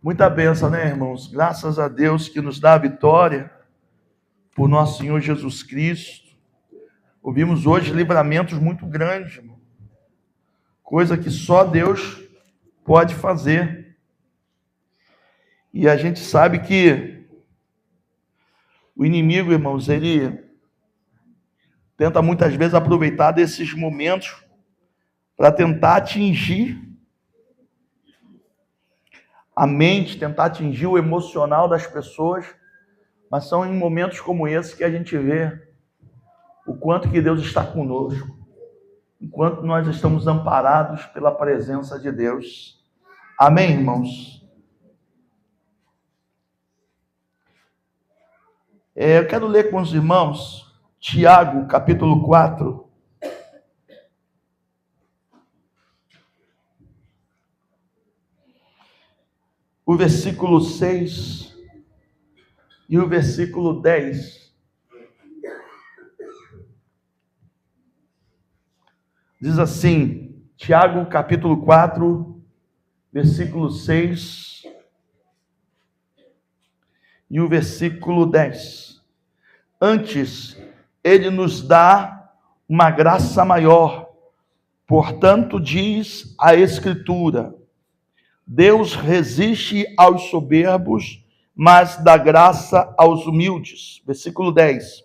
Muita bênção, né, irmãos? Graças a Deus que nos dá a vitória por nosso Senhor Jesus Cristo. Ouvimos hoje livramentos muito grandes, irmão. Coisa que só Deus pode fazer. E a gente sabe que o inimigo, irmãos, ele tenta muitas vezes aproveitar desses momentos para tentar atingir a mente, tentar atingir o emocional das pessoas, mas são em momentos como esse que a gente vê o quanto que Deus está conosco, enquanto nós estamos amparados pela presença de Deus. Amém, irmãos? Eu quero ler com os irmãos Tiago, capítulo 4. O versículo 6 e o versículo 10. Diz assim, Tiago, capítulo 4, versículo 6 e o versículo 10. Antes, ele nos dá uma graça maior. Portanto, diz a Escritura, Deus resiste aos soberbos, mas dá graça aos humildes. Versículo 10.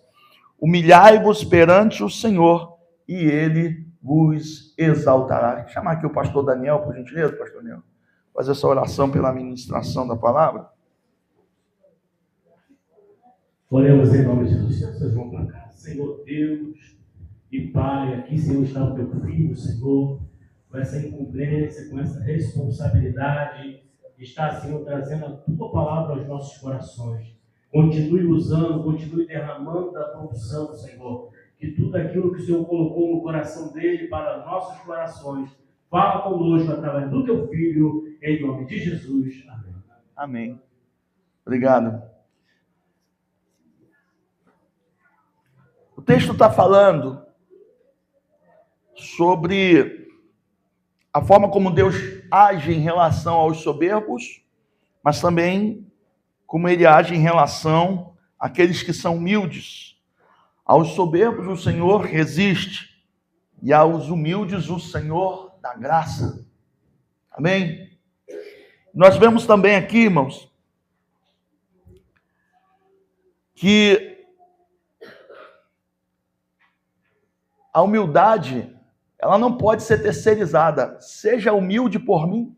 Humilhai-vos perante o Senhor, e Ele vos exaltará. Vou chamar aqui o pastor Daniel, por gentileza, pastor Daniel. Fazer essa oração pela ministração da palavra. Oremos em nome de Jesus. Vocês vão para cá. Senhor Deus e Pai, aqui, Senhor, está o teu filho, Senhor, com essa incumbência, com essa responsabilidade, está, Senhor, trazendo a tua palavra aos nossos corações. Continue usando, continue derramando da tua unção, Senhor. Que tudo aquilo que o Senhor colocou no coração dele para nossos corações, fala conosco através do teu filho, em nome de Jesus. Amém. Amém. Obrigado. O texto está falando sobre a forma como Deus age em relação aos soberbos, mas também como ele age em relação àqueles que são humildes. Aos soberbos o Senhor resiste, e aos humildes o Senhor dá graça. Amém? Nós vemos também aqui, irmãos, que a humildade, ela não pode ser terceirizada. Seja humilde por mim.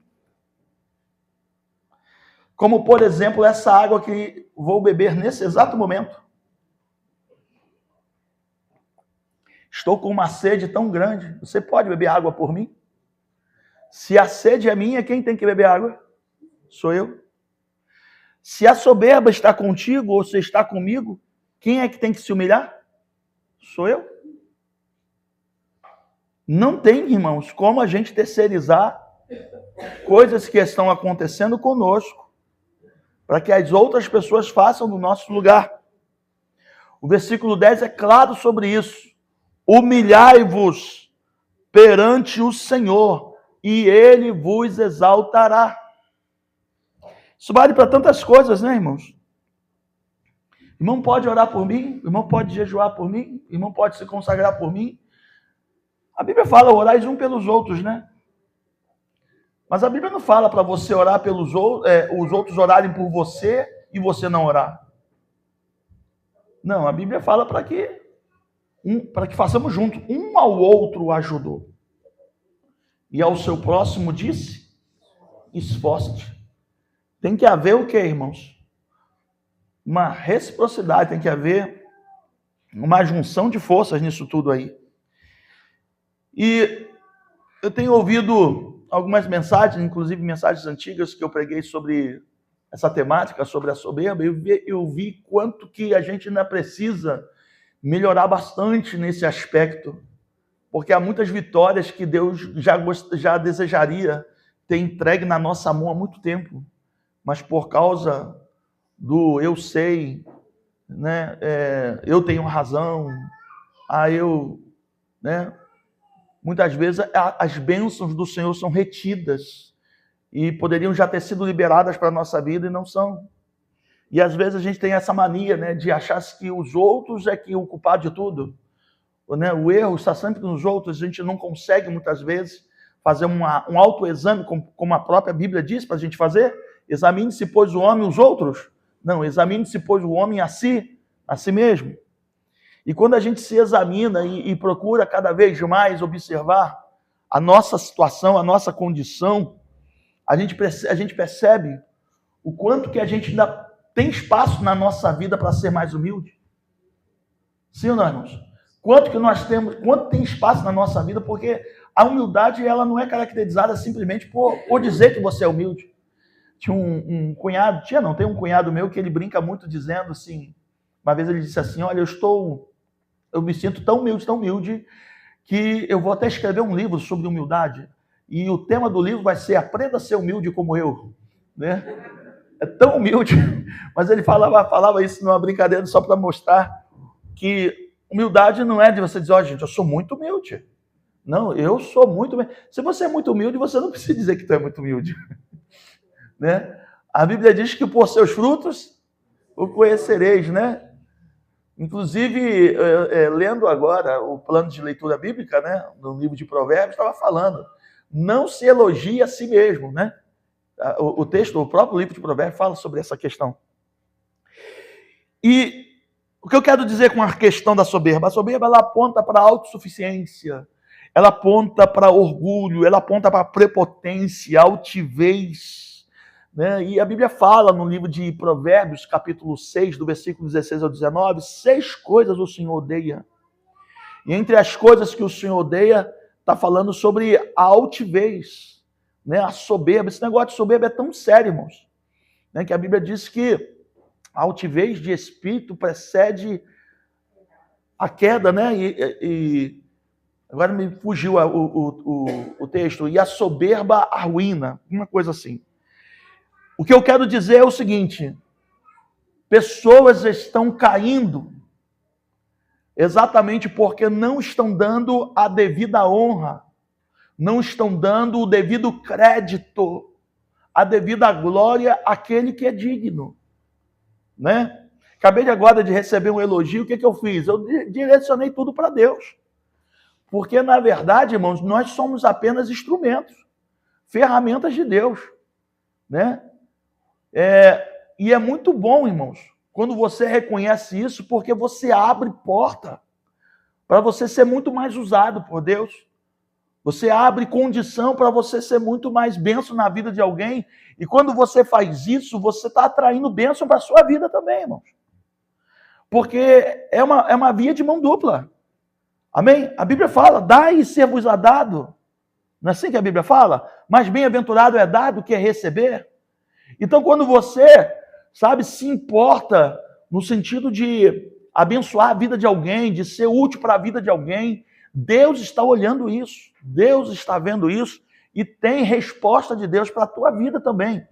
Como, por exemplo, essa água que vou beber nesse exato momento. Estou com uma sede tão grande. Você pode beber água por mim? Se a sede é minha, quem tem que beber água? Sou eu. Se a soberba está contigo ou se está comigo, quem é que tem que se humilhar? Sou eu. Não tem, irmãos, como a gente terceirizar coisas que estão acontecendo conosco para que as outras pessoas façam no nosso lugar. O versículo 10 é claro sobre isso. Humilhai-vos perante o Senhor, e Ele vos exaltará. Isso vale para tantas coisas, né, irmãos? O irmão pode orar por mim, o irmão pode jejuar por mim, o irmão pode se consagrar por mim. A Bíblia fala, orais um pelos outros, né? Mas a Bíblia não fala para você orar pelos outros, os outros orarem por você e você não orar. Não, a Bíblia fala para que façamos junto. Um ao outro ajudou. E ao seu próximo disse, esforce-te. Tem que haver o quê, irmãos? Uma reciprocidade, tem que haver uma junção de forças nisso tudo aí. E eu tenho ouvido algumas mensagens, inclusive mensagens antigas que eu preguei sobre essa temática, sobre a soberba. Eu vi quanto que a gente ainda precisa melhorar bastante nesse aspecto, porque há muitas vitórias que Deus já desejaria ter entregue na nossa mão há muito tempo, mas por causa do eu sei, né, eu tenho razão, né, muitas vezes as bênçãos do Senhor são retidas e poderiam já ter sido liberadas para a nossa vida e não são. E às vezes a gente tem essa mania, né, de achar que os outros é que o culpado de tudo. Né? O erro está sempre nos outros, a gente não consegue muitas vezes fazer um autoexame, como a própria Bíblia diz para a gente fazer. Examine-se, pois, o homem os outros. Não, examine-se, pois, o homem a si mesmo. E quando a gente se examina e procura cada vez mais observar a nossa situação, a nossa condição, a gente percebe o quanto que a gente ainda tem espaço na nossa vida para ser mais humilde. Sim ou não, irmãos? Quanto tem espaço na nossa vida, porque a humildade ela não é caracterizada simplesmente por dizer que você é humilde. Tem um cunhado meu que ele brinca muito dizendo assim, uma vez ele disse assim, olha, eu me sinto tão humilde, que eu vou até escrever um livro sobre humildade, e o tema do livro vai ser Aprenda a ser humilde como eu, né? É tão humilde, mas ele falava isso numa brincadeira só para mostrar que humildade não é de você dizer, gente, eu sou muito humilde. Não, eu sou muito humilde. Se você é muito humilde, você não precisa dizer que tu é muito humilde. Né? A Bíblia diz que por seus frutos o conhecereis, né? Inclusive, lendo agora o plano de leitura bíblica, né, no livro de Provérbios, estava falando, não se elogie a si mesmo, né? O próprio livro de Provérbios fala sobre essa questão. E o que eu quero dizer com a questão da soberba? A soberba ela aponta para a autossuficiência, ela aponta para orgulho, ela aponta para prepotência, altivez. Né? E a Bíblia fala no livro de Provérbios, capítulo 6, do versículo 16 ao 19, 6 coisas o Senhor odeia. E entre as coisas que o Senhor odeia, está falando sobre a altivez, né? A soberba. Esse negócio de soberba é tão sério, irmãos, né? Que a Bíblia diz que a altivez de espírito precede a queda, né? E agora me fugiu o texto. E a soberba arruína, uma coisa assim. O que eu quero dizer é o seguinte, pessoas estão caindo exatamente porque não estão dando a devida honra, não estão dando o devido crédito, a devida glória àquele que é digno. Né? Acabei agora de receber um elogio, o que eu fiz? Eu direcionei tudo para Deus. Porque, na verdade, irmãos, nós somos apenas instrumentos, ferramentas de Deus. Né? E é muito bom, irmãos, quando você reconhece isso, porque você abre porta para você ser muito mais usado por Deus. Você abre condição para você ser muito mais bênção na vida de alguém. E quando você faz isso, você está atraindo bênção para a sua vida também, irmãos. Porque é uma via de mão dupla. Amém? A Bíblia fala, dai e ser-vos-á dado. Não é assim que a Bíblia fala? Mas bem-aventurado é dado que é receber. Então, quando você, se importa no sentido de abençoar a vida de alguém, de ser útil para a vida de alguém, Deus está olhando isso, Deus está vendo isso e tem resposta de Deus para a tua vida também.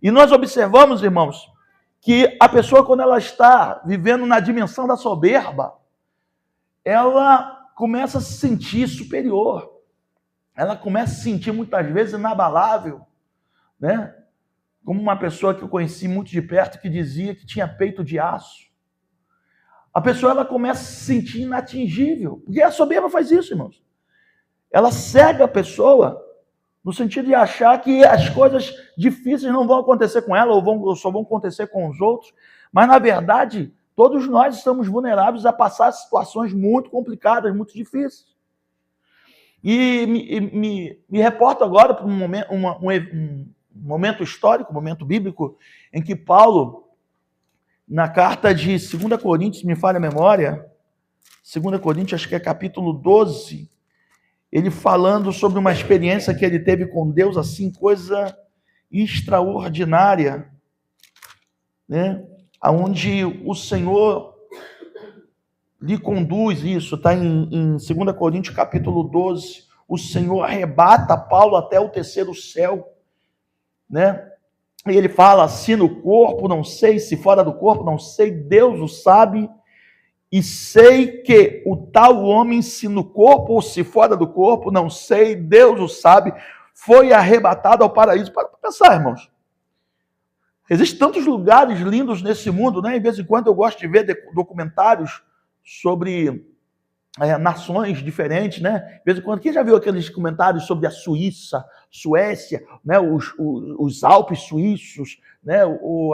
E nós observamos, irmãos, que a pessoa, quando ela está vivendo na dimensão da soberba, ela começa a se sentir superior, ela começa a se sentir muitas vezes inabalável, né? Como uma pessoa que eu conheci muito de perto que dizia que tinha peito de aço. A pessoa ela começa a se sentir inatingível, porque a soberba faz isso, irmãos. Ela cega a pessoa no sentido de achar que as coisas difíceis não vão acontecer com ela ou só vão acontecer com os outros, mas na verdade todos nós estamos vulneráveis a passar situações muito complicadas, muito difíceis. E me reporto agora para um momento histórico, um momento bíblico, em que Paulo, na carta de 2 Coríntios, me falha a memória, 2 Coríntios, acho que é capítulo 12, ele falando sobre uma experiência que ele teve com Deus, assim, coisa extraordinária, né? Onde o Senhor lhe conduz isso, está em 2 Coríntios, capítulo 12, o Senhor arrebata Paulo até o terceiro céu, né? E ele fala, se no corpo não sei, se fora do corpo não sei, Deus o sabe, e sei que o tal homem, se no corpo ou se fora do corpo, não sei, Deus o sabe, foi arrebatado ao paraíso. Para pensar, irmãos. Existem tantos lugares lindos nesse mundo, né? De vez em quando eu gosto de ver documentários sobre nações diferentes, né? De vez em quando, quem já viu aqueles comentários sobre a Suíça, Suécia, né? Os Alpes suíços, né?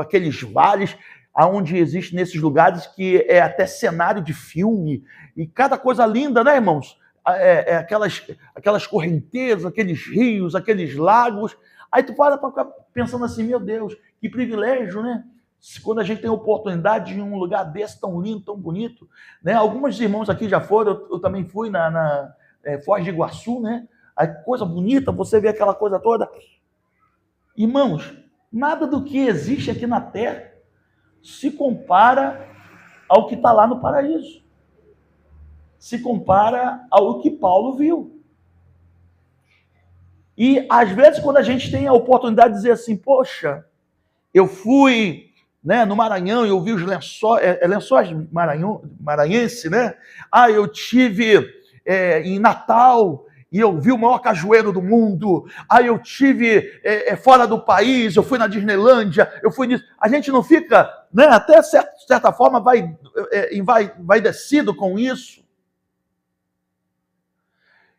Aqueles vales onde existe nesses lugares que é até cenário de filme, e cada coisa linda, né, irmãos? Aquelas correntezas, aqueles rios, aqueles lagos. Aí tu para ficar pensando assim, meu Deus, que privilégio, né? Quando a gente tem a oportunidade de ir em um lugar desse tão lindo, tão bonito, né? Alguns irmãos aqui já foram, eu também fui na Foz de Iguaçu, né? A coisa bonita, você vê aquela coisa toda. Irmãos, nada do que existe aqui na Terra se compara ao que está lá no paraíso. Se compara ao que Paulo viu. E às vezes quando a gente tem a oportunidade de dizer assim, poxa, eu fui, né, no Maranhão e eu vi os lençóis maranhenses, né? Eu tive em Natal e eu vi o maior cajueiro do mundo. Eu tive fora do país, eu fui na Disneylândia, eu fui nisso. A gente não fica, né, até certa forma vai descido com isso.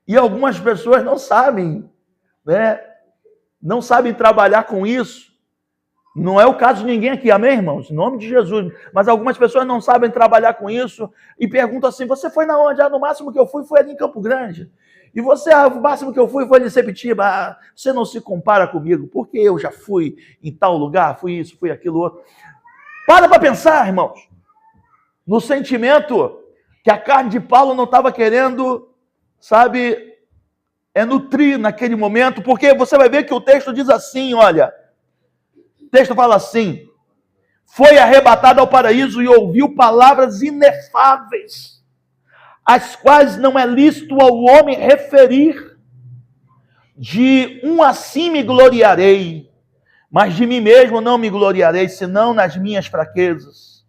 E algumas pessoas não sabem, né? Não sabem trabalhar com isso. Não é o caso de ninguém aqui, amém, irmãos? Em nome de Jesus. Mas algumas pessoas não sabem trabalhar com isso e perguntam assim, você foi na onde? No máximo que eu fui foi ali em Campo Grande. E você, o máximo que eu fui foi em Sepetiba. Você não se compara comigo, porque eu já fui em tal lugar, fui isso, fui aquilo outro. Para pensar, irmãos, no sentimento que a carne de Paulo não estava querendo, sabe, nutrir naquele momento, porque você vai ver que o texto diz assim, olha, o texto fala assim, foi arrebatado ao paraíso e ouviu palavras inefáveis, as quais não é lícito ao homem referir. De um assim me gloriarei, mas de mim mesmo não me gloriarei, senão nas minhas fraquezas.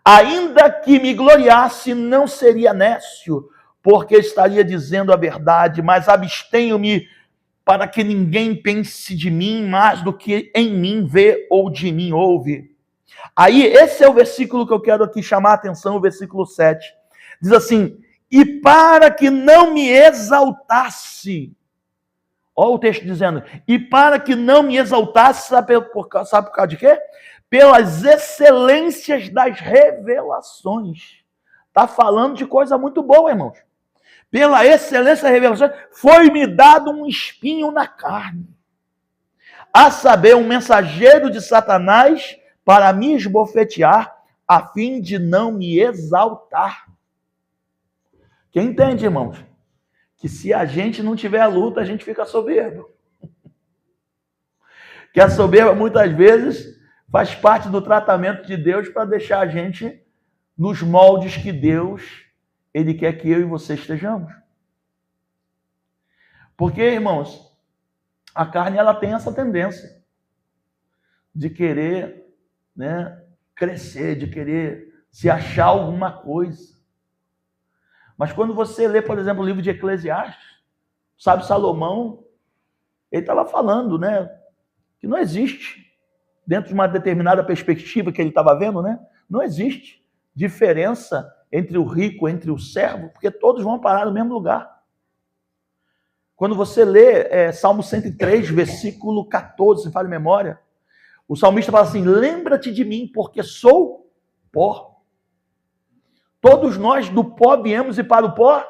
Ainda que me gloriasse, não seria nécio, porque estaria dizendo a verdade, mas abstenho-me para que ninguém pense de mim mais do que em mim vê ou de mim ouve. Aí, esse é o versículo que eu quero aqui chamar a atenção, o versículo 7. Diz assim, e para que não me exaltasse, olha o texto dizendo, e para que não me exaltasse, sabe por causa de quê? Pelas excelências das revelações. Está falando de coisa muito boa, irmãos. Pela excelência da revelação, foi-me dado um espinho na carne, a saber, um mensageiro de Satanás para me esbofetear, a fim de não me exaltar. Quem entende, irmãos? Que se a gente não tiver a luta, a gente fica soberbo. Que a soberba, muitas vezes, faz parte do tratamento de Deus para deixar a gente nos moldes que Deus Ele quer que eu e você estejamos. Porque, irmãos, a carne ela tem essa tendência de querer, né, crescer, de querer se achar alguma coisa. Mas quando você lê, por exemplo, o livro de Eclesiastes, sabe, Salomão, ele estava falando, né, que não existe, dentro de uma determinada perspectiva que ele estava vendo, né, não existe diferença entre o rico, entre o servo, porque todos vão parar no mesmo lugar. Quando você lê Salmo 103, versículo 14, se fala em memória, o salmista fala assim, lembra-te de mim, porque sou pó. Todos nós do pó viemos e para o pó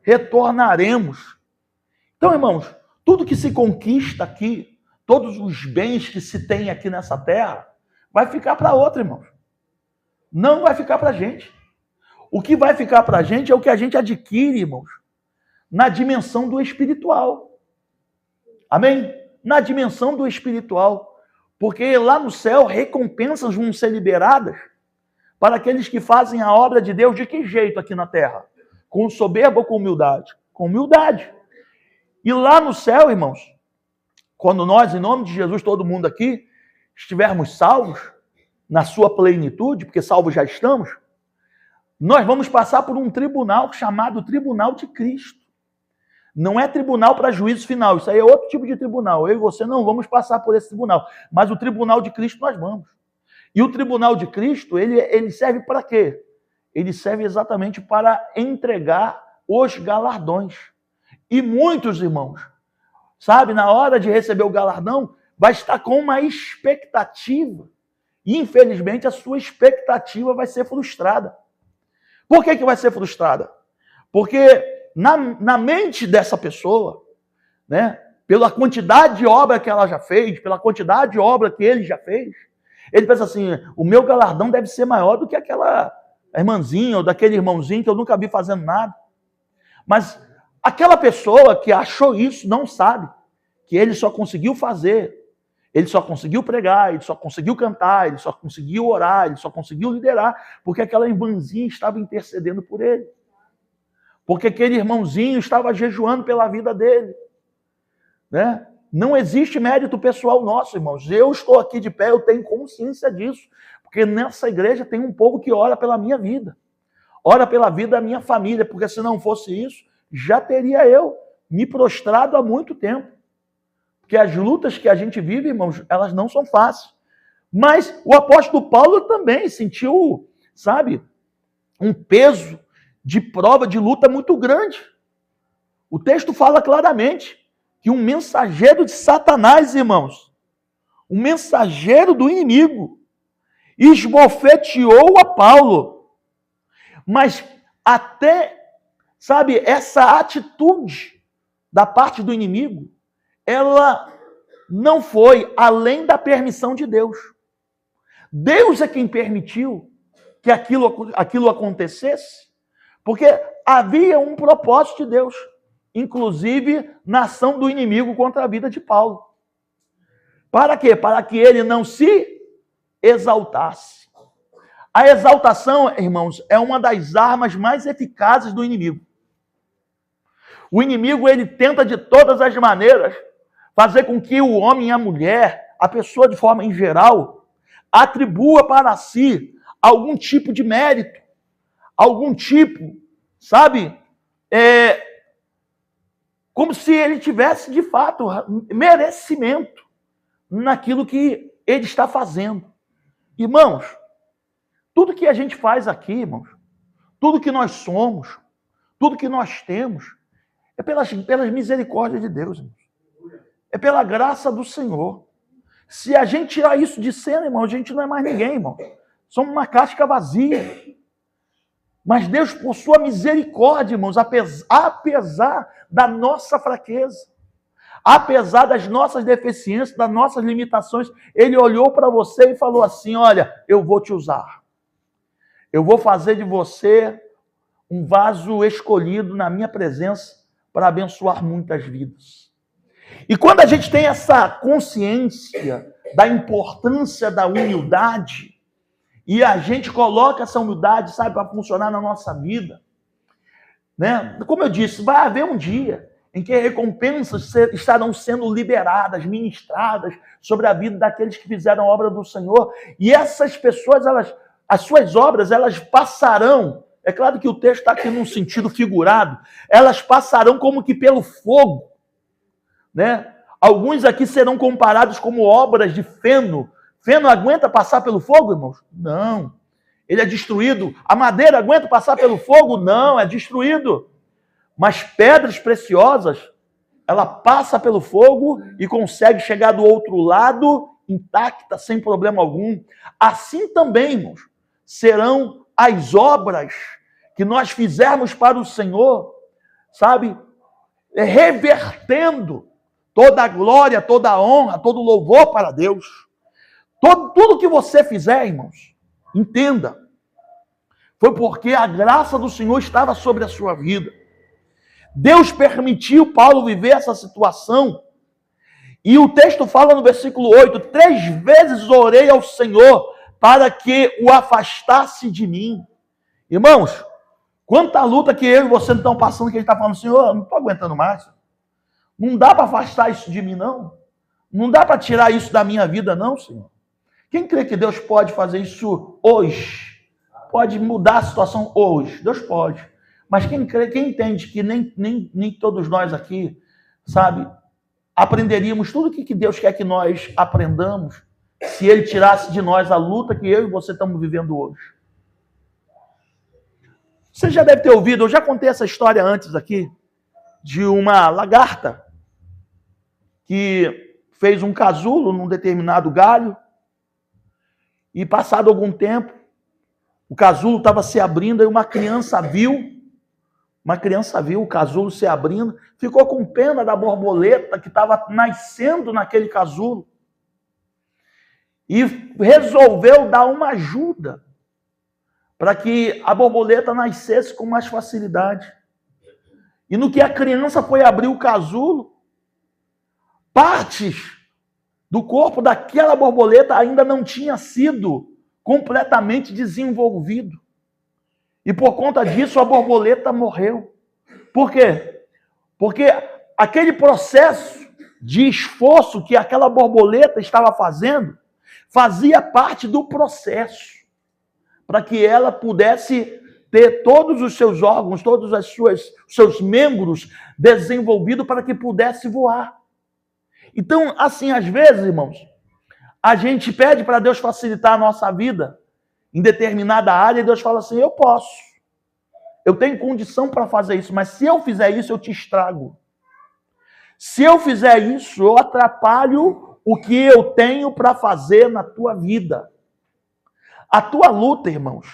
retornaremos. Então, irmãos, tudo que se conquista aqui, todos os bens que se tem aqui nessa terra, vai ficar para outra, irmãos. Não vai ficar para a gente. O que vai ficar para a gente é o que a gente adquire, irmãos, na dimensão do espiritual. Amém? Na dimensão do espiritual. Porque lá no céu, recompensas vão ser liberadas para aqueles que fazem a obra de Deus de que jeito aqui na terra? Com soberba ou com humildade? Com humildade. E lá no céu, irmãos, quando nós, em nome de Jesus, todo mundo aqui, estivermos salvos, na sua plenitude, porque salvos já estamos, nós vamos passar por um tribunal chamado Tribunal de Cristo. Não é tribunal para juízo final, isso aí é outro tipo de tribunal. Eu e você não vamos passar por esse tribunal, mas o tribunal de Cristo nós vamos. E o tribunal de Cristo, ele serve para quê? Ele serve exatamente para entregar os galardões. E muitos irmãos, sabe, na hora de receber o galardão, vai estar com uma expectativa. E, infelizmente, a sua expectativa vai ser frustrada. Por que vai ser frustrada? Porque na mente dessa pessoa, né, pela quantidade de obra que ela já fez, pela quantidade de obra que ele já fez, ele pensa assim, o meu galardão deve ser maior do que aquela irmãzinha ou daquele irmãozinho que eu nunca vi fazendo nada. Mas aquela pessoa que achou isso não sabe que ele só conseguiu fazer, ele só conseguiu pregar, ele só conseguiu cantar, ele só conseguiu orar, ele só conseguiu liderar, porque aquela irmãzinha estava intercedendo por ele. Porque aquele irmãozinho estava jejuando pela vida dele. Né? Não existe mérito pessoal nosso, irmãos. Eu estou aqui de pé, eu tenho consciência disso. Porque nessa igreja tem um povo que ora pela minha vida. Ora pela vida da minha família, porque se não fosse isso, já teria eu me prostrado há muito tempo. Porque as lutas que a gente vive, irmãos, elas não são fáceis. Mas o apóstolo Paulo também sentiu, sabe, um peso de prova, de luta muito grande. O texto fala claramente que um mensageiro de Satanás, irmãos, um mensageiro do inimigo, esbofeteou a Paulo. Mas até, sabe, essa atitude da parte do inimigo, ela não foi além da permissão de Deus. Deus é quem permitiu que aquilo acontecesse, porque havia um propósito de Deus, inclusive na ação do inimigo contra a vida de Paulo. Para quê? Para que ele não se exaltasse. A exaltação, irmãos, é uma das armas mais eficazes do inimigo. O inimigo, ele tenta de todas as maneiras fazer com que o homem e a mulher, a pessoa de forma em geral, atribua para si algum tipo de mérito, algum tipo, sabe, como se ele tivesse, de fato, merecimento naquilo que ele está fazendo. Irmãos, tudo que a gente faz aqui, irmãos, tudo que nós somos, tudo que nós temos, é pelas misericórdias de Deus, irmãos. É pela graça do Senhor. Se a gente tirar isso de cena, irmão, a gente não é mais ninguém, irmão. Somos uma casca vazia. Mas Deus, por sua misericórdia, irmãos, apesar da nossa fraqueza, apesar das nossas deficiências, das nossas limitações, Ele olhou para você e falou assim, olha, eu vou te usar. Eu vou fazer de você um vaso escolhido na minha presença para abençoar muitas vidas. E quando a gente tem essa consciência da importância da humildade, e a gente coloca essa humildade, sabe, para funcionar na nossa vida, né? Como eu disse, vai haver um dia em que recompensas estarão sendo liberadas, ministradas sobre a vida daqueles que fizeram a obra do Senhor, e essas pessoas, as suas obras, elas passarão, é claro que o texto está aqui num sentido figurado, elas passarão como que pelo fogo, né? Alguns aqui serão comparados como obras de feno. Feno aguenta passar pelo fogo, irmãos? Não. Ele é destruído. A madeira aguenta passar pelo fogo? Não, é destruído. Mas pedras preciosas, ela passa pelo fogo e consegue chegar do outro lado intacta, sem problema algum. Assim também, irmãos, serão as obras que nós fizermos para o Senhor, sabe? Revertendo toda a glória, toda a honra, todo o louvor para Deus. Tudo que você fizer, irmãos, entenda, foi porque a graça do Senhor estava sobre a sua vida. Deus permitiu Paulo viver essa situação. E o texto fala no versículo 8, 3 vezes orei ao Senhor para que o afastasse de mim. Irmãos, quanta luta que eu e você não estão passando, que a gente está falando, Senhor, eu não estou aguentando mais. Não dá para afastar isso de mim, não. Não dá para tirar isso da minha vida, não, Senhor. Quem crê que Deus pode fazer isso hoje? Pode mudar a situação hoje? Deus pode. Mas quem entende que nem todos nós aqui, sabe, aprenderíamos tudo o que Deus quer que nós aprendamos se Ele tirasse de nós a luta que eu e você estamos vivendo hoje. Você já deve ter ouvido, eu já contei essa história antes aqui, de uma lagarta que fez um casulo num determinado galho e, passado algum tempo, o casulo estava se abrindo e uma criança viu o casulo se abrindo, ficou com pena da borboleta que estava nascendo naquele casulo e resolveu dar uma ajuda para que a borboleta nascesse com mais facilidade. E no que a criança foi abrir o casulo, partes do corpo daquela borboleta ainda não tinha sido completamente desenvolvido. E por conta disso a borboleta morreu. Por quê? Porque aquele processo de esforço que aquela borboleta estava fazendo fazia parte do processo para que ela pudesse ter todos os seus órgãos, todos os seus membros desenvolvidos para que pudesse voar. Então, assim, às vezes, irmãos, a gente pede para Deus facilitar a nossa vida em determinada área e Deus fala assim, eu posso. Eu tenho condição para fazer isso, mas se eu fizer isso, eu te estrago. Se eu fizer isso, eu atrapalho o que eu tenho para fazer na tua vida. A tua luta, irmãos,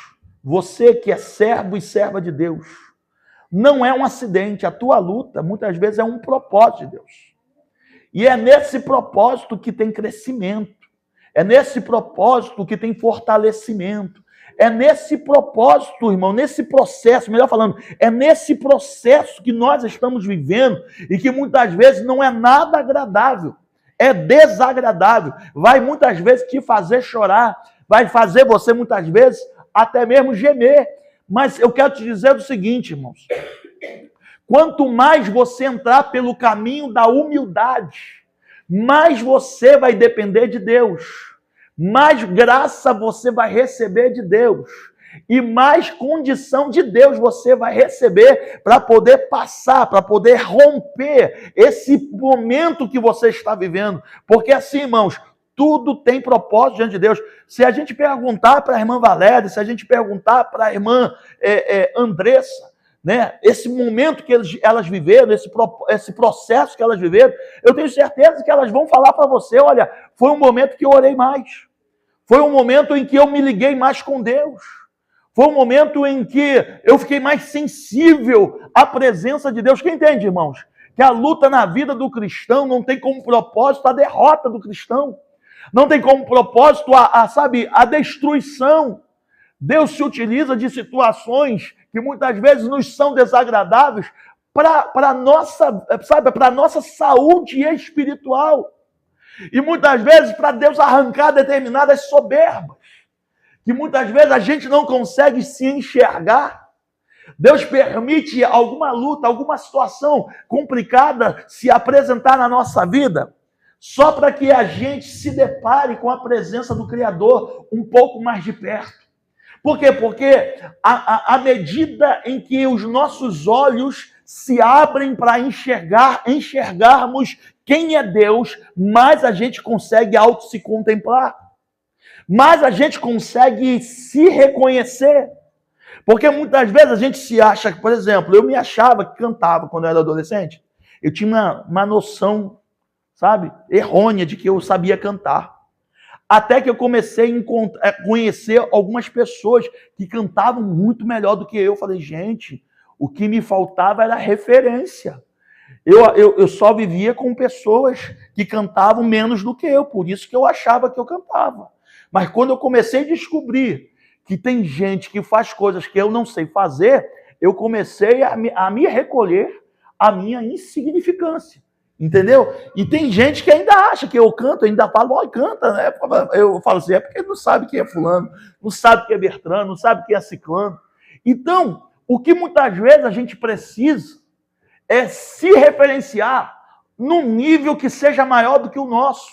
você que é servo e serva de Deus, não é um acidente. A tua luta, muitas vezes, é um propósito de Deus. E é nesse propósito que tem crescimento. É nesse propósito que tem fortalecimento. É nesse propósito, irmão, nesse processo, melhor falando, é nesse processo que nós estamos vivendo e que muitas vezes não é nada agradável. É desagradável. Vai muitas vezes te fazer chorar. Vai fazer você muitas vezes até mesmo gemer. Mas eu quero te dizer o seguinte, irmãos. Quanto mais você entrar pelo caminho da humildade, mais você vai depender de Deus. Mais graça você vai receber de Deus. E mais condição de Deus você vai receber para poder passar, para poder romper esse momento que você está vivendo. Porque assim, irmãos, tudo tem propósito diante de Deus. Se a gente perguntar para a irmã Valéria, se a gente perguntar para a irmã Andressa, né, esse momento que elas viveram, esse processo que elas viveram, eu tenho certeza que elas vão falar para você, olha, foi um momento que eu orei mais. Foi um momento em que eu me liguei mais com Deus. Foi um momento em que eu fiquei mais sensível à presença de Deus. Quem entende, irmãos? Que a luta na vida do cristão não tem como propósito a derrota do cristão. Não tem como propósito a destruição. Deus se utiliza de situações que muitas vezes nos são desagradáveis para a nossa saúde espiritual. E muitas vezes para Deus arrancar determinadas soberbas, que muitas vezes a gente não consegue se enxergar. Deus permite alguma luta, alguma situação complicada se apresentar na nossa vida, só para que a gente se depare com a presença do Criador um pouco mais de perto. Por quê? Porque à medida em que os nossos olhos se abrem para enxergarmos quem é Deus, mais a gente consegue se contemplar, mais a gente consegue se reconhecer. Porque muitas vezes a gente se acha, por exemplo, eu me achava que cantava quando eu era adolescente. Eu tinha uma noção, sabe, errônea de que eu sabia cantar. Até que eu comecei a conhecer algumas pessoas que cantavam muito melhor do que eu. Falei, gente, o que me faltava era referência. Eu só vivia com pessoas que cantavam menos do que eu, por isso que eu achava que eu cantava. Mas quando eu comecei a descobrir que tem gente que faz coisas que eu não sei fazer, eu comecei a me recolher à minha insignificância. Entendeu? E tem gente que ainda acha que eu canto, ainda falo, olha, canta, né? Eu falo assim, é porque não sabe quem é fulano, não sabe quem é Bertrano, não sabe quem é ciclano. Então, o que muitas vezes a gente precisa é se referenciar num nível que seja maior do que o nosso,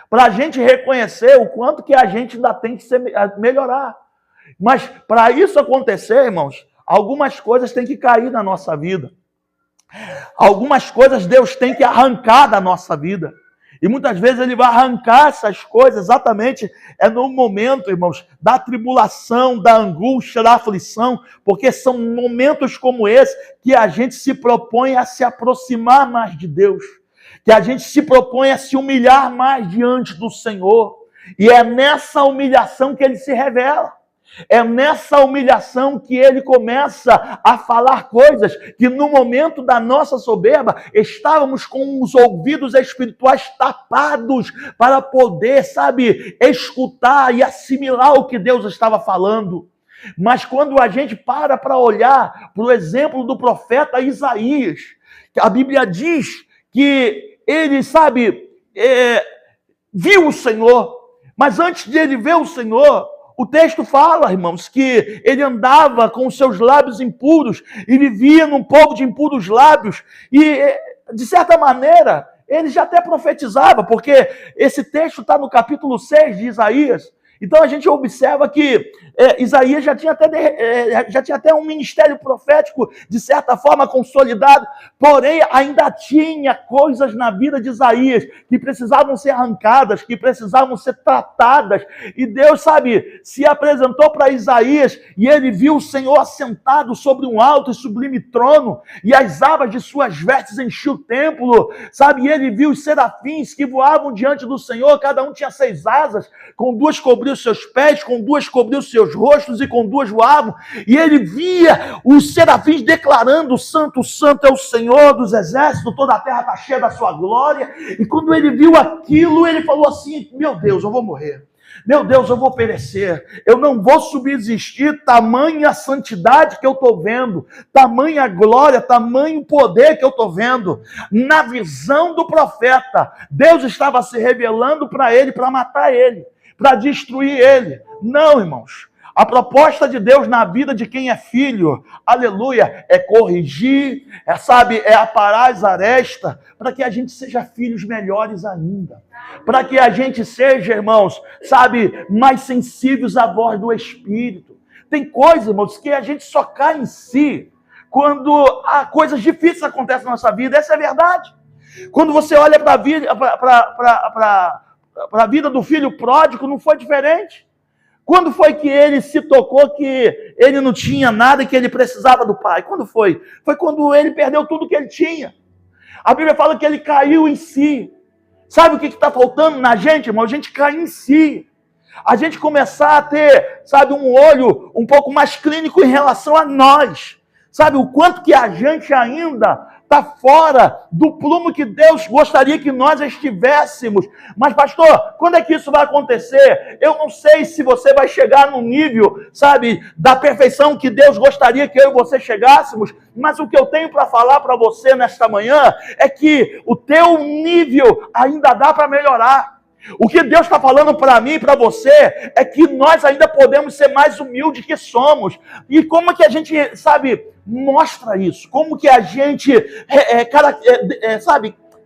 para a gente reconhecer o quanto que a gente ainda tem que melhorar. Mas para isso acontecer, irmãos, Algumas coisas têm que cair na nossa vida. Algumas coisas Deus tem que arrancar da nossa vida. E muitas vezes Ele vai arrancar essas coisas exatamente no momento, irmãos, da tribulação, da angústia, da aflição, porque são momentos como esse que a gente se propõe a se aproximar mais de Deus, que a gente se propõe a se humilhar mais diante do Senhor. E é nessa humilhação que Ele se revela. É nessa humilhação que Ele começa a falar coisas que no momento da nossa soberba estávamos com os ouvidos espirituais tapados para poder, escutar e assimilar o que Deus estava falando. Mas quando a gente para olhar para o exemplo do profeta Isaías, a Bíblia diz que ele, viu o Senhor, mas antes de ele ver o Senhor, o texto fala, irmãos, que ele andava com os seus lábios impuros e vivia num povo de impuros lábios. E, de certa maneira, ele já até profetizava, porque esse texto está no capítulo 6 de Isaías. Então a gente observa que Isaías já tinha até um ministério profético, de certa forma, consolidado, porém ainda tinha coisas na vida de Isaías que precisavam ser arrancadas, que precisavam ser tratadas. E Deus, se apresentou para Isaías e ele viu o Senhor assentado sobre um alto e sublime trono, e as abas de suas vestes enchiam o templo, e ele viu os serafins que voavam diante do Senhor, cada um tinha 6 asas, com 2 cobriam os seus pés, com 2 cobriam os seus rostos e com 2 voavam, e ele via os serafins declarando: Santo, Santo é o Senhor dos exércitos, toda a terra está cheia da sua glória. E quando ele viu aquilo, ele falou assim: meu Deus, eu vou morrer. Meu Deus, eu vou perecer, eu não vou subsistir, tamanha santidade que eu estou vendo, tamanha glória, tamanho poder que eu estou vendo. Na visão do profeta, Deus estava se revelando para ele, para matar ele, para destruir ele. Não, irmãos. A proposta de Deus na vida de quem é filho, aleluia, é corrigir, é aparar as arestas, para que a gente seja filhos melhores ainda. Para que a gente seja, irmãos, mais sensíveis à voz do Espírito. Tem coisas, irmãos, que a gente só cai em si quando coisas difíceis acontecem na nossa vida. Essa é a verdade. Quando você olha para a vida do filho pródigo, não foi diferente. Quando foi que ele se tocou que ele não tinha nada e que ele precisava do pai? Quando foi? Foi quando ele perdeu tudo que ele tinha. A Bíblia fala que ele caiu em si. Sabe o que está faltando na gente, irmão? A gente cair em si. A gente começar a ter, um olho um pouco mais clínico em relação a nós. O quanto que a gente ainda está fora do plumo que Deus gostaria que nós estivéssemos. Mas, pastor, quando é que isso vai acontecer? Eu não sei se você vai chegar no nível, da perfeição que Deus gostaria que eu e você chegássemos, mas o que eu tenho para falar para você nesta manhã é que o teu nível ainda dá para melhorar. O que Deus está falando para mim e para você é que nós ainda podemos ser mais humildes que somos. E como que a gente, mostra isso? Como que a gente,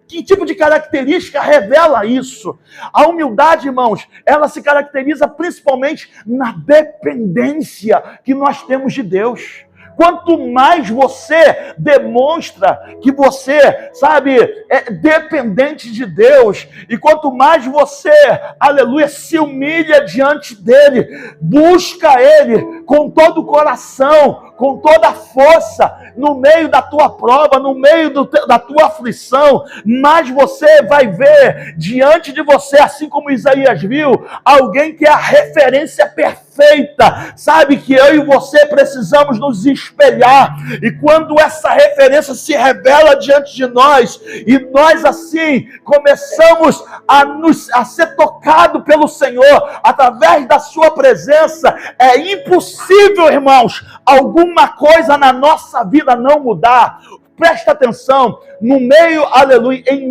que tipo de característica revela isso? A humildade, irmãos, ela se caracteriza principalmente na dependência que nós temos de Deus. Quanto mais você demonstra que você, é dependente de Deus, e quanto mais você, aleluia, se humilha diante dele, busca ele com todo o coração, com toda a força, no meio da tua prova, no meio da tua aflição, mais você vai ver diante de você, assim como Isaías viu, alguém que é a referência perfeita, que eu e você precisamos nos espelhar. E quando essa referência se revela diante de nós, e nós assim começamos a ser tocados pelo Senhor, através da sua presença, é impossível, irmãos, alguma coisa na nossa vida não mudar. Presta atenção, em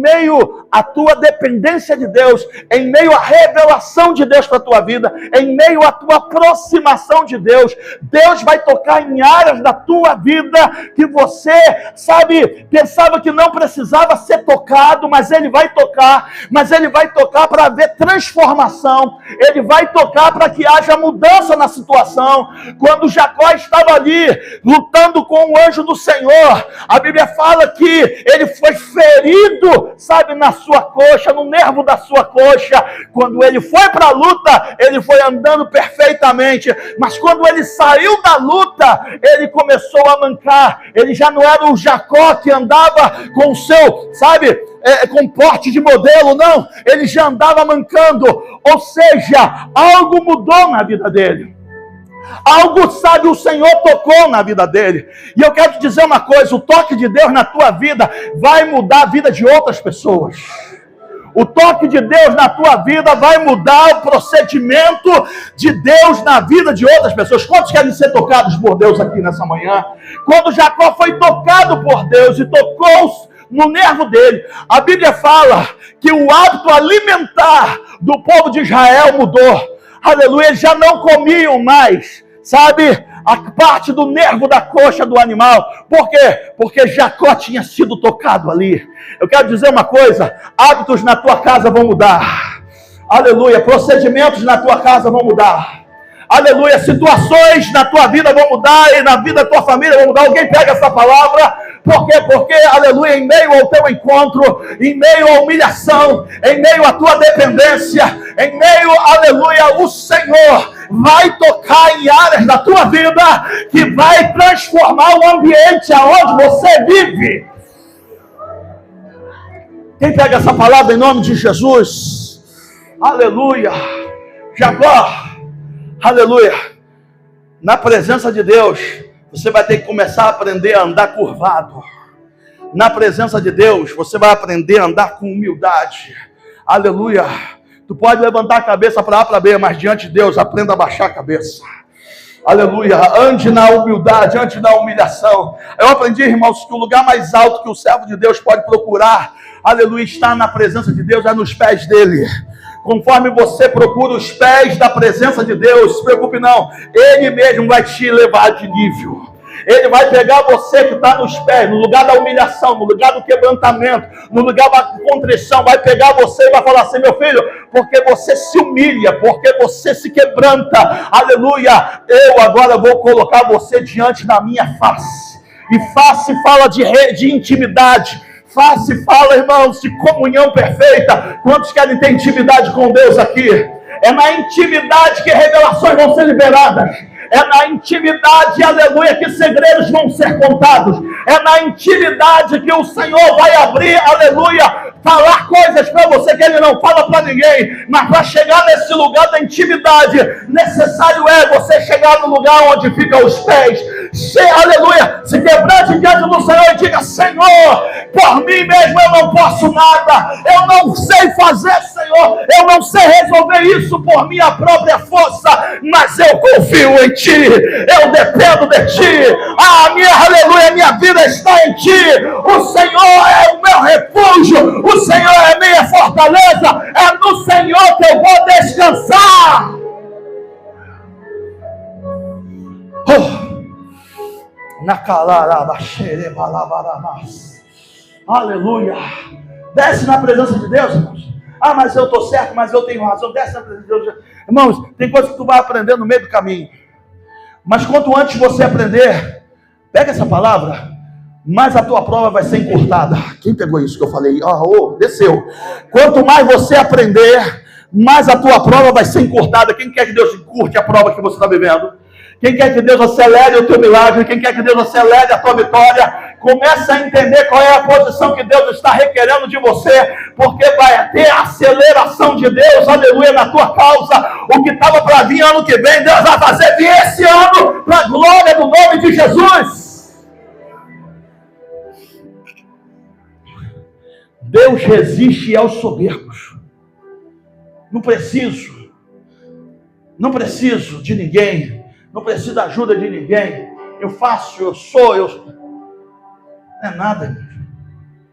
meio à tua dependência de Deus, em meio à revelação de Deus para a tua vida, em meio à tua aproximação de Deus, Deus vai tocar em áreas da tua vida que você, sabe, pensava que não precisava ser tocado, mas Ele vai tocar para haver transformação, Ele vai tocar para que haja mudança na situação. Quando Jacó estava ali, lutando com o anjo do Senhor, a Bíblia fala que ele foi ferido, sabe, na sua coxa, no nervo da sua coxa. Quando ele foi para a luta, ele foi andando perfeitamente, mas quando ele saiu da luta, ele começou a mancar. Ele já não era o Jacó que andava com o seu, sabe, com porte de modelo, não. Ele já andava mancando, ou seja, algo mudou na vida dele. Algo, sabe, o Senhor tocou na vida dele. E eu quero te dizer uma coisa: o toque de Deus na tua vida vai mudar a vida de outras pessoas. O toque de Deus na tua vida vai mudar o procedimento de Deus na vida de outras pessoas. Quantos querem ser tocados por Deus aqui nessa manhã? Quando Jacó foi tocado por Deus e tocou no nervo dele, a Bíblia fala que o hábito alimentar do povo de Israel mudou. Aleluia, eles já não comiam mais, sabe, a parte do nervo da coxa do animal. Por quê? Porque Jacó tinha sido tocado ali. Eu quero dizer uma coisa: hábitos na tua casa vão mudar. Aleluia, procedimentos na tua casa vão mudar. Aleluia, situações na tua vida vão mudar e na vida da tua família vão mudar. Alguém pega essa palavra? Por quê? Porque, aleluia, em meio ao teu encontro, em meio à humilhação, em meio à tua dependência, em meio, aleluia, o Senhor vai tocar em áreas da tua vida que vai transformar o ambiente aonde você vive. Quem pega essa palavra em nome de Jesus? Aleluia. Jacó, aleluia, na presença de Deus, você vai ter que começar a aprender a andar curvado. Na presença de Deus, você vai aprender a andar com humildade. Aleluia. Tu pode levantar a cabeça para A para B, mas diante de Deus, aprenda a baixar a cabeça. Aleluia. Ande na humildade, ande na humilhação. Eu aprendi, irmãos, que o lugar mais alto que o servo de Deus pode procurar, aleluia, está na presença de Deus, é nos pés dele. Conforme você procura os pés da presença de Deus, não se preocupe não, Ele mesmo vai te levar de nível. Ele vai pegar você que está nos pés, no lugar da humilhação, no lugar do quebrantamento, no lugar da contrição, vai pegar você e vai falar assim: meu filho, porque você se humilha, porque você se quebranta, aleluia, eu agora vou colocar você diante da minha face. E face fala de intimidade. Face fala, irmãos, de comunhão perfeita. Quantos querem ter intimidade com Deus aqui? É na intimidade que revelações vão ser liberadas. É na intimidade, aleluia, que segredos vão ser contados. É na intimidade que o Senhor vai abrir, aleluia, falar coisas para você que Ele não fala para ninguém. Mas para chegar nesse lugar da intimidade, necessário é você chegar no lugar onde ficam os pés. Aleluia, se quebrante diante do Senhor e diga: Senhor, por mim mesmo eu não posso nada, eu não sei fazer, Senhor, eu não sei resolver isso por minha própria força, mas eu confio em Ti, eu dependo de Ti, minha vida está em Ti, o Senhor é o meu refúgio, o Senhor é a minha fortaleza, é no Senhor que eu vou descansar. Aleluia. Desce na presença de Deus, irmãos. Mas eu estou certo, mas eu tenho razão. Desce na presença de Deus. Irmãos, tem coisas que tu vai aprender no meio do caminho. Mas quanto antes você aprender, pega essa palavra, mais a tua prova vai ser encurtada. Quem pegou isso que eu falei? Desceu. Quanto mais você aprender, mais a tua prova vai ser encurtada. Quem quer que Deus encurte a prova que você está vivendo? Quem quer que Deus acelere o teu milagre? Quem quer que Deus acelere a tua vitória? Começa a entender qual é a posição que Deus está requerendo de você, porque vai ter a aceleração de Deus, aleluia, na tua causa. O que estava para vir ano que vem, Deus vai fazer vir esse ano, para a glória do nome de Jesus. Deus resiste aos soberbos. Não preciso de ninguém. Não preciso da ajuda de ninguém. Eu faço, eu sou, Não é nada, irmão.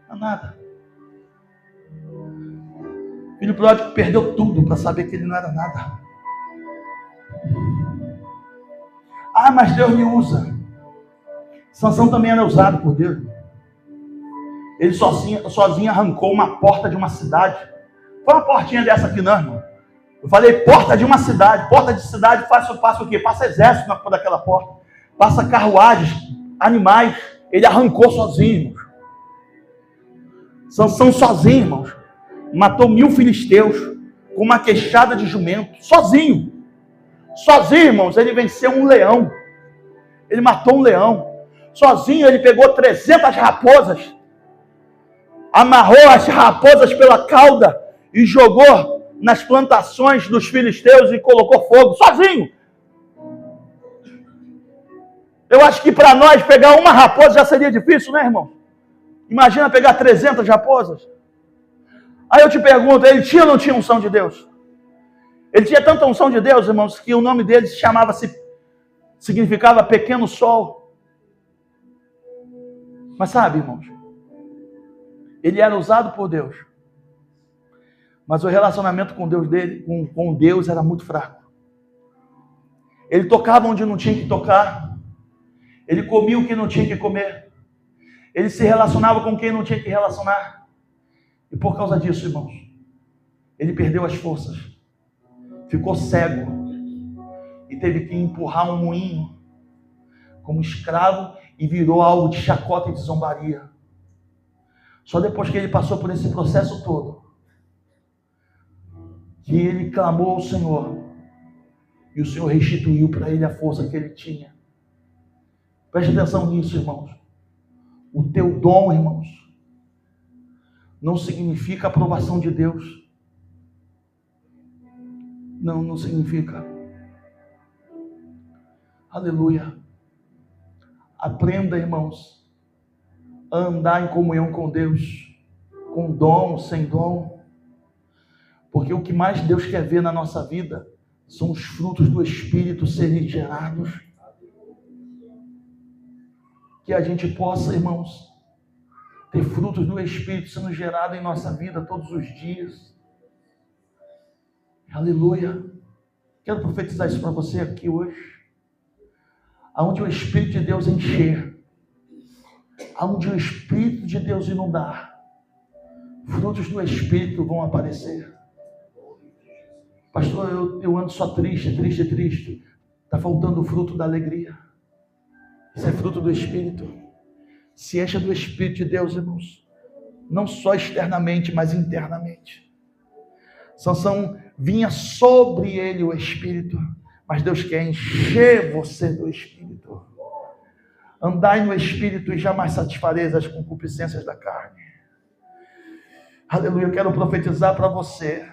Não é nada. O filho pródigo perdeu tudo para saber que ele não era nada. Ah, mas Deus me usa. Sansão também era usado por Deus. Ele sozinho arrancou uma porta de uma cidade. Foi uma portinha dessa aqui não, irmão. Eu falei porta de uma cidade. Porta de cidade passa o quê? Passa exército daquela porta. Passa carruagens, animais. Ele arrancou sozinho, irmãos. Sansão sozinho, irmãos. Matou 1000 filisteus com uma queixada de jumento. Sozinho. Sozinho, irmãos, ele venceu um leão. Ele matou um leão. Sozinho ele pegou 300 raposas. Amarrou as raposas pela cauda e jogou nas plantações dos filisteus e colocou fogo. Sozinho. Eu acho que para nós pegar uma raposa já seria difícil, né, irmão? Imagina pegar 300 raposas. Aí eu te pergunto, ele tinha ou não tinha unção de Deus? Ele tinha tanta unção de Deus, irmãos, que o nome dele significava pequeno sol. Mas sabe, irmãos, ele era usado por Deus. Mas o relacionamento com Deus dele, com Deus era muito fraco. Ele tocava onde não tinha que tocar. Ele comia o que não tinha que comer. Ele se relacionava com quem não tinha que relacionar. E por causa disso, irmãos, ele perdeu as forças. Ficou cego. E teve que empurrar um moinho como escravo e virou alvo de chacota e de zombaria. Só depois que ele passou por esse processo todo, que ele clamou ao Senhor. E o Senhor restituiu para ele a força que ele tinha. Preste atenção nisso, irmãos. O teu dom, irmãos, não significa a aprovação de Deus. Não significa. Aleluia. Aprenda, irmãos, a andar em comunhão com Deus, com dom, sem dom. Porque o que mais Deus quer ver na nossa vida são os frutos do Espírito serem gerados. Que a gente possa, irmãos, ter frutos do Espírito sendo gerados em nossa vida todos os dias. Aleluia. Quero profetizar isso para você aqui hoje. Aonde o Espírito de Deus encher, aonde o Espírito de Deus inundar, frutos do Espírito vão aparecer. Pastor, eu ando só triste. Está faltando o fruto da alegria. Isso é fruto do Espírito. Se encha do Espírito de Deus, irmãos. Não só externamente, mas internamente. Sansão vinha sobre ele o Espírito. Mas Deus quer encher você do Espírito. Andai no Espírito e jamais satisfareis as concupiscências da carne. Aleluia, eu quero profetizar para você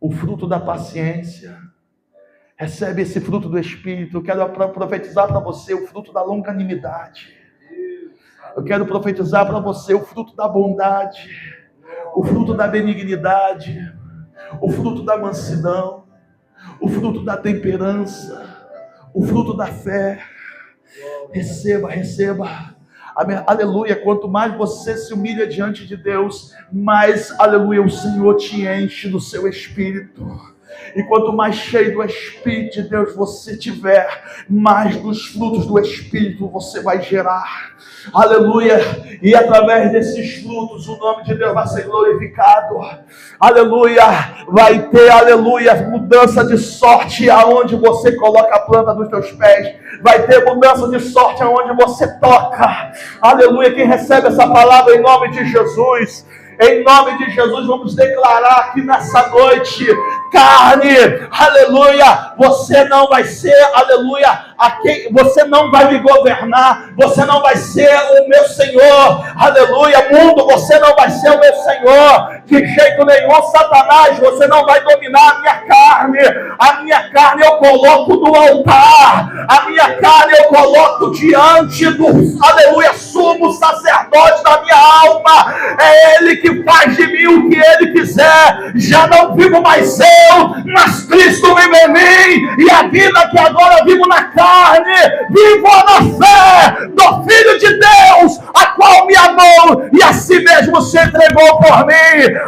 o fruto da paciência. Recebe esse fruto do Espírito. Eu quero profetizar para você o fruto da longanimidade. Eu quero profetizar para você o fruto da bondade, o fruto da benignidade, o fruto da mansidão, o fruto da temperança, o fruto da fé. Receba. Aleluia, quanto mais você se humilha diante de Deus, mais, aleluia, o Senhor te enche do seu Espírito. E quanto mais cheio do Espírito de Deus você tiver, mais dos frutos do Espírito você vai gerar. Aleluia. E através desses frutos o nome de Deus vai ser glorificado. Aleluia. Vai ter, aleluia, mudança de sorte aonde você coloca a planta dos teus pés. Vai ter mudança de sorte aonde você toca. Aleluia. Quem recebe essa palavra em nome de Jesus? Em nome de Jesus, vamos declarar aqui nessa noite, carne, aleluia, você não vai ser, aleluia, você não vai me governar, você não vai ser o meu Senhor, aleluia, mundo, você não vai ser o meu Senhor, de jeito nenhum, Satanás, você não vai dominar a minha carne eu coloco no altar, a minha carne eu coloco diante do, aleluia, sumo sacerdote da minha alma, é Ele que faz de mim o que Ele quiser, já não vivo mais eu, mas Cristo vive em mim, e a vida que agora vivo na carne, vivo na fé do Filho de Deus, a qual me amou e a si mesmo se entregou por mim.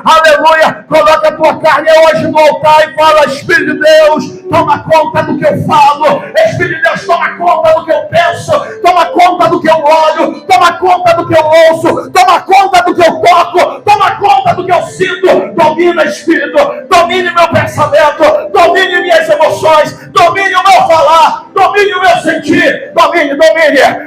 Aleluia. Coloca a tua carne hoje no altar e fala: Espírito de Deus, toma conta do que eu falo. Espírito de Deus, toma conta do que eu penso. Toma conta do que eu olho. Toma conta do que eu ouço. Toma conta do que eu toco. Toma conta do que eu sinto. Domina, Espírito. Domine meu pensamento. Domine minhas emoções. Domine o meu falar. Domine o meu sentir. Domine.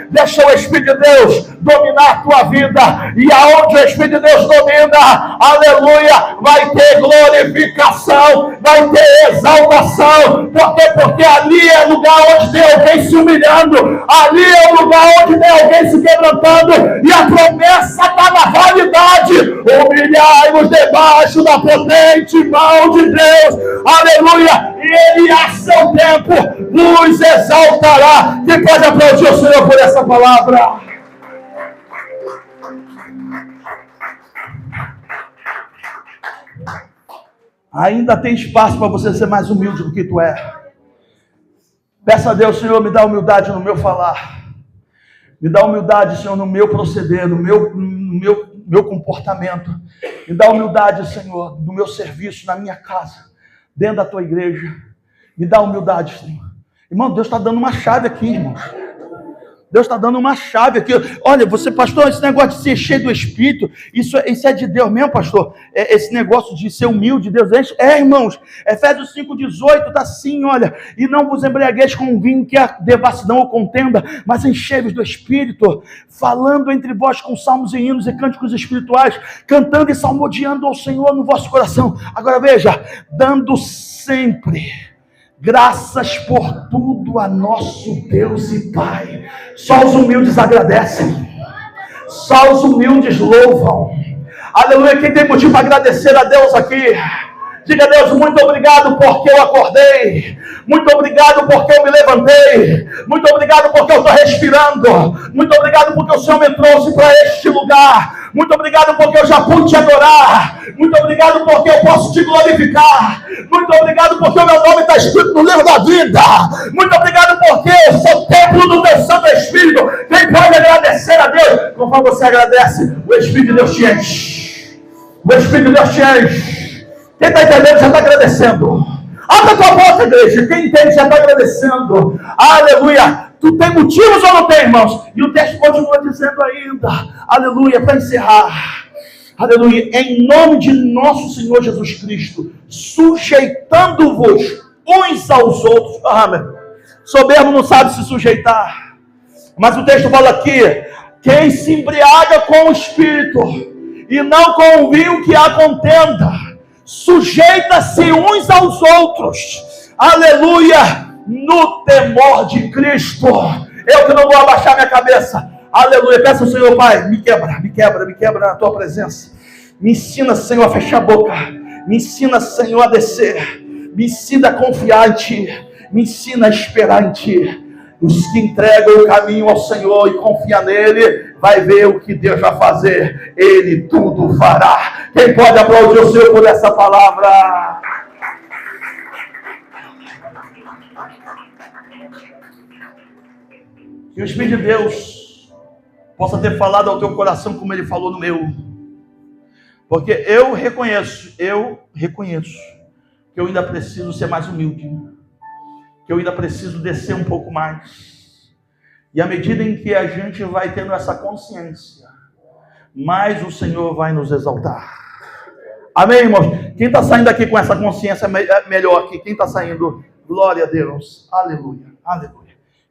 Deixa o Espírito de Deus dominar a tua vida. E aonde o Espírito de Deus domina, aleluia, vai ter glorificação, vai ter exaltação. Por quê? Porque ali é o lugar onde tem alguém se humilhando. Ali é o lugar onde tem alguém se quebrantando. E a promessa está na validade. Humilhai-vos debaixo da potente mão de Deus. Aleluia. E Ele, a seu tempo, nos exaltará. Quem pode aplaudir o Senhor por essa palavra? Ainda tem espaço para você ser mais humilde do que tu é. Peça a Deus: Senhor, me dá humildade no meu falar. Me dá humildade, Senhor, no meu proceder, no meu comportamento. Me dá humildade, Senhor, no meu serviço, na minha casa, dentro da tua igreja. Me dá humildade, Senhor. Irmão, Deus está dando uma chave aqui, irmão. Deus está dando uma chave aqui. Olha, você, pastor, esse negócio de ser cheio do Espírito, isso é de Deus mesmo, pastor? Esse negócio de ser humilde, Deus é, irmãos. Efésios 5,18 está assim, olha: e não vos embriagueis com vinho que é devassidão ou contenda, mas enchei-vos do Espírito, falando entre vós com salmos e hinos e cânticos espirituais, cantando e salmodiando ao Senhor no vosso coração. Agora veja: dando sempre graças por tudo a nosso Deus e Pai. Só os humildes agradecem. Só os humildes louvam. Aleluia. Quem tem motivo para agradecer a Deus aqui? Diga a Deus: muito obrigado porque eu acordei. Muito obrigado porque eu me levantei. Muito obrigado porque eu estou respirando. Muito obrigado porque o Senhor me trouxe para este lugar. Muito obrigado porque eu já pude te adorar. Muito obrigado porque eu posso te glorificar. Muito obrigado porque o meu nome está escrito no livro da vida. Muito obrigado porque eu sou templo do teu Santo Espírito. Quem pode agradecer a Deus? Conforme você agradece, o Espírito de Deus te enche. O Espírito de Deus te enche. Quem está entendendo já está agradecendo. Abre a tua boca, igreja. Quem entende já está agradecendo. Aleluia. Tu tem motivos ou não tem, irmãos? E o texto continua dizendo ainda, aleluia, para encerrar, aleluia, em nome de nosso Senhor Jesus Cristo, sujeitando-vos uns aos outros. Soberbo não sabe se sujeitar, mas o texto fala aqui: quem se embriaga com o Espírito e não com o vinho que há contenda, sujeita-se uns aos outros, aleluia, no temor de Cristo. Eu que não vou abaixar minha cabeça, aleluia. Peça ao Senhor: Pai, me quebra na tua presença. Me ensina, Senhor, a fechar a boca. Me ensina, Senhor, a descer. Me ensina a confiar em Ti. Me ensina a esperar em Ti. Os que entregam o caminho ao Senhor e confiam nele, vai ver o que Deus vai fazer. Ele tudo fará. Quem pode aplaudir o Senhor por essa palavra? Que o Espírito de Deus possa ter falado ao teu coração como Ele falou no meu. Porque eu reconheço que eu ainda preciso ser mais humilde. Que eu ainda preciso descer um pouco mais. E à medida em que a gente vai tendo essa consciência, mais o Senhor vai nos exaltar. Amém, irmãos? Quem está saindo aqui com essa consciência melhor aqui? Quem está saindo? Glória a Deus. Aleluia. Aleluia.